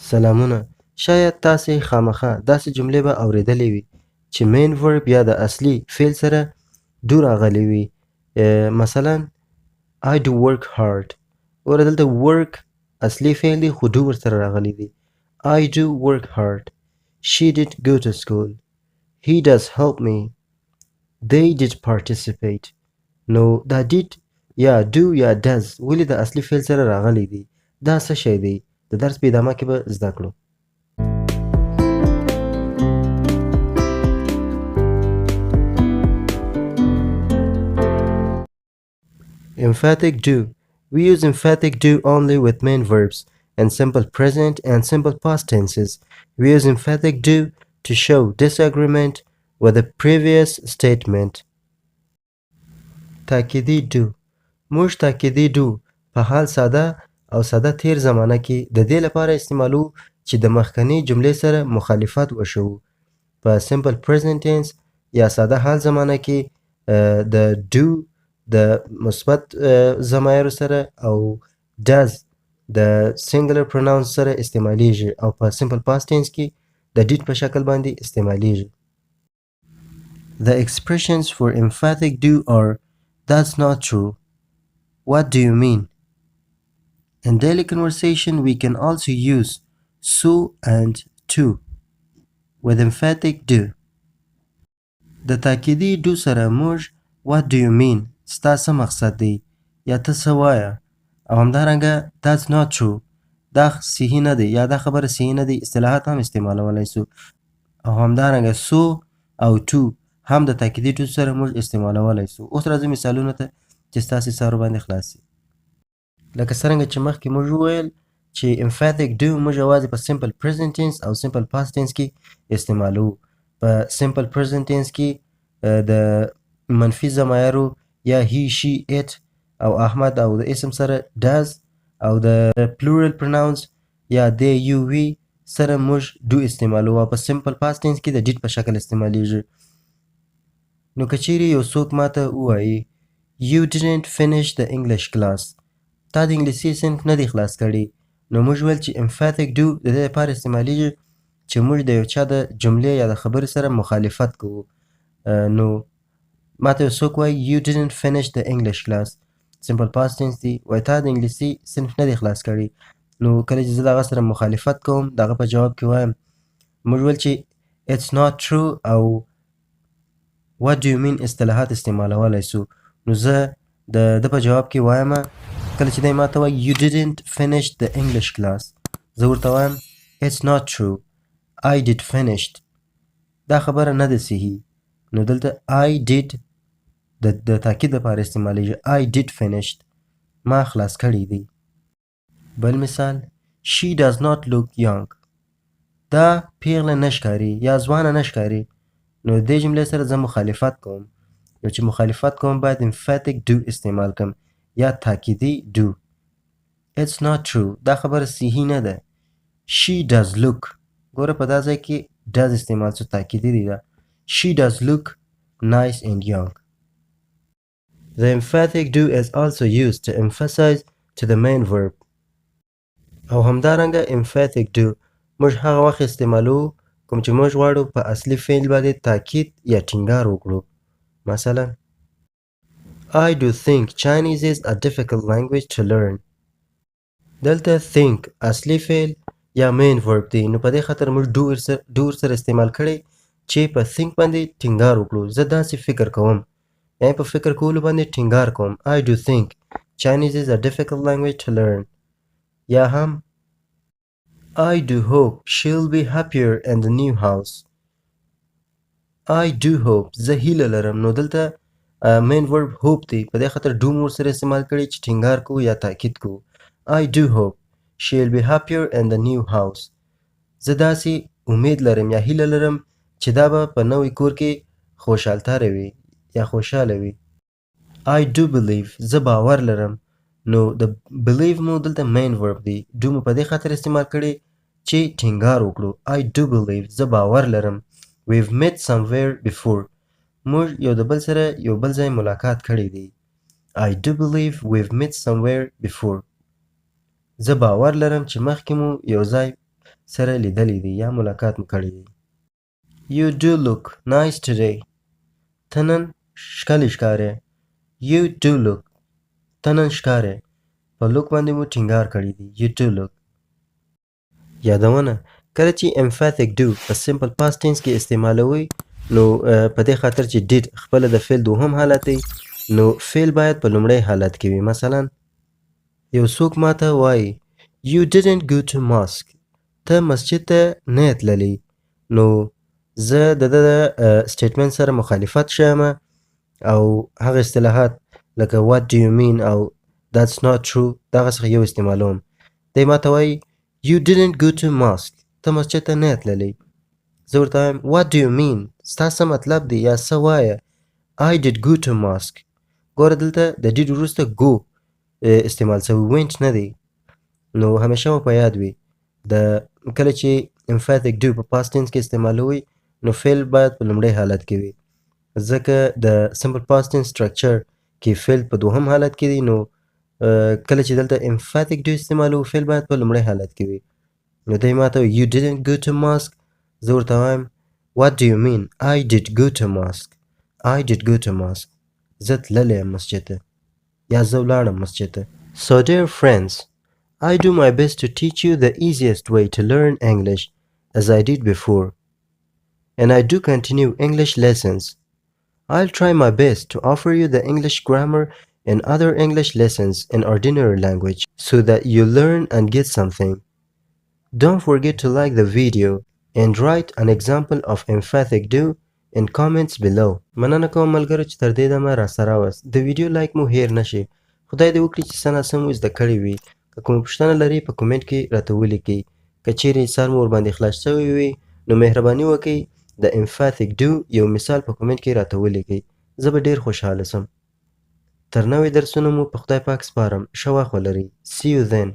سلامونه. شاید تاسې خامخا داسې جملې به اورېدلې وي چې مین ورب یا د اصلي فعل سره do راغلی وي. مثلا I do work hard. ګوره دلته work اصلي فعل دی خو do ورسره راغلی دی. I do work hard. She did go to school. He does help me. They did participate. نو دا did یا do یا does ولې د اصلي فعل سره راغلی دی؟ دا څه شی دی؟ د درس په ادامه کې به زده کړو. Emphatic do. We use emphatic do only with main verbs and simple present and simple past tenses. We use emphatic do to show disagreement with the previous statement. تاکیدی do. موږ تاکیدی do په حال ساده او ساده تیر زمانه کې د دې لپاره استعمالو چې د مخکنی جملې سره مخالفت وشو. په simple present tense یا ساده حال زمانه کې د do د مثبت ضمایرو سره او does د singular pronouns سره استعمالیږي او په simple past tense کې د did په شکل باندې استعمالیږي. The expressions for emphatic do are that's not true. What do you mean? In daily conversation, we can also use so and to with emphatic do. د تاکیدي do سره موږ what do you mean ستا څه مقصد دی یا ته څه وایه او همدارنګه that's not true دا صحیح نه دی یا دا خبره صحیح نه دی اصطلاحات هم استعمالولی سو او همدارنګه so او to هم د تاکیدي do سره موږ استعمالولی سو. اوس راځو مثالونو ته چې ستاسې سر باندې خلاص شي. لکه څرنګه چې مخکې موږ وویل چې emphatic do موږ یوازې په simple present tense او simple past tense کې استعمالو. په simple present tense کې د منفي ضمایرو یا he she it او احمد او د اسم سره does او د plural pronouns یا they you we سره موږ do استعمالو او په simple past tense کې د did په شکل استعمالیږي. نو که چیرې یو څوک ماته ووایي you didn't finish the English class تا د انګلیسي صنف نه دی خلاص کړی نو موږ ویل چې emphatic do د دې لپاره استعمالیږي چې موږ د یو چا د جملې یا د خبرې سره مخالفت کوو. نو ماته یو څوک وایي you didn't finish the English class simple past tense دی وایي تا د انګلیسي صنف نه دی خلاص کړی نو کله چې زه د هغه سره مخالفت کوم د هغه په جواب کې وایم موږ ویل چې it's not true او what do you mean اصطلاحات استعمالولی سو. نو زه د په جواب کې وایم کله چې دی ماته وایي you didn't finish the English class زه ورته وایم it's not true I did finished دا خبره نه ده صحیح. نو دلته I did د تاکید لپاره استعمالیږي I did finished ما خلاص کړی دی. بل مثال she does not look young دا پیغله نه ښکاري یا ځوانه نه ښکاري نو دې جملې سره زه مخالفت کوم نو چې مخالفت کوم باید emphatic do استعمال کم یا تاکیدی do. It's not true دا خبره صحیح نه ده. She does look ګوره په دا ځای کې does استعمال شو تاکیدی دی دا. She does look nice and young. The emphatic do is also used to emphasize to the main verb. او همدارنګه emphatic do موږ هغه وخت استعمالو کوم چې موږ غواړو په اصلي فعل باندې تاکید یا ټینګار وکړو. مثلا I do think Chinese is a difficult language to learn. دلته think اصلي فعل یا main verb دی نو په دې خاطر موږ do سره استعمال کړی چې په think باندې ټینګار وکړو. زه داسې فکر کوم یعنی په فکر کولو باندې ټینګار کوم. I do think Chinese is a difficult language to learn. یا هم I do hope she'll be happier in the new house. I do hope زه هیله لرم نو دلته main verb hope دی په دې خاطر do مور سره استعمال کړی چې ټینګار کو یا تاکید کو. I do hope she'll be happier in the new house. زه داسې امید لرم یا هیله لرم چې دا به په نوی کور کې خوشحالتاره وي یا خوشحاله وي. I do believe زه باور لرم نو د believe مو دلته main verb دی do مو په دې خاطر استعمال کړی چې ټینګار وکړو. I do believe زه باور لرم. We've met somewhere before موږ یو د بل سره یو بل ځای ملاقات کړی دی. I do believe we've met somewhere before زه باور لرم چې مخکې مو یو ځای سره لیدلی دی یا ملاقات مو کړی دی. You do look nice today. ته نن ښکلی ښکارې. You do look. ته نن ښکارې. په look باندې مو ټینګار کړی دی. You do look. یادونه کله چې emphatic do په simple past tense کې استعمالوي نو په دې خاطر چې did خپله د فعل دوهم حالت دی نو فعل باید په لومړی حالت کې وي. مثلا یو څوک ماته وایي You didn't go to mosque. ته مسجد ته نه تللی. نو زه د ده د سټیټمنټ سره مخالفت ښیم او هغه اصطلاحات لکه what do you mean او that's not true دغه څخه یو استعمالوم. دی ماته وایي You didn't go to mosque. ته مسجد ته نه تللی. زه ورته وایم What do you mean? ستا څه مطلب دی یا څه وایه. I did go to mosque. ګوره دلته د did وروسته go استعمال شوی went نه دی. نو همیشه مو په یاد وي د کله چې emphatic do په past tense کې استعمالوي نو فعل باید په لومړی حالت کې وي ځکه د simple past tense structure کې فعل په دوهم حالت کې دی نو کله چې دلته emphatic do استعمالوي فعل باید په لومړی حالت کې وي. نو دی ماته You didn't go to mosque. زه ورته وایم What do you mean? I did go to mosque. I did go to mosque. زه تللی یم مسجد ته یا زه ولاړم مسجد ته. So dear friends, I do my best to teach you the easiest way to learn English as I did before. And I do continue English lessons. I'll try my best to offer you the English grammar and other English lessons in ordinary language so that you learn and get something. Don't forget to like the video and write an example of emphatic do in comments below. مننه کوم ملګرو چې تر دې دمه راسره واست. د ویډیو لایک مو هیر نشي. خدای دې وکړي چې څه ناسم مو زده کړي وي. که کومه پوښتنه لرئ په کومنټ کې راته ولیکئ. که چیرې سر مو ورباندې خلاص شوی وي نو مهرباني وکئ د emphatic do یو مثال په کومنټ کې راته ولیکئ. زه به ډیر خوشحاله سم. تر نوې درسونو مو په خدای پاک سپارم. ښه وخت ولرئ. See you then.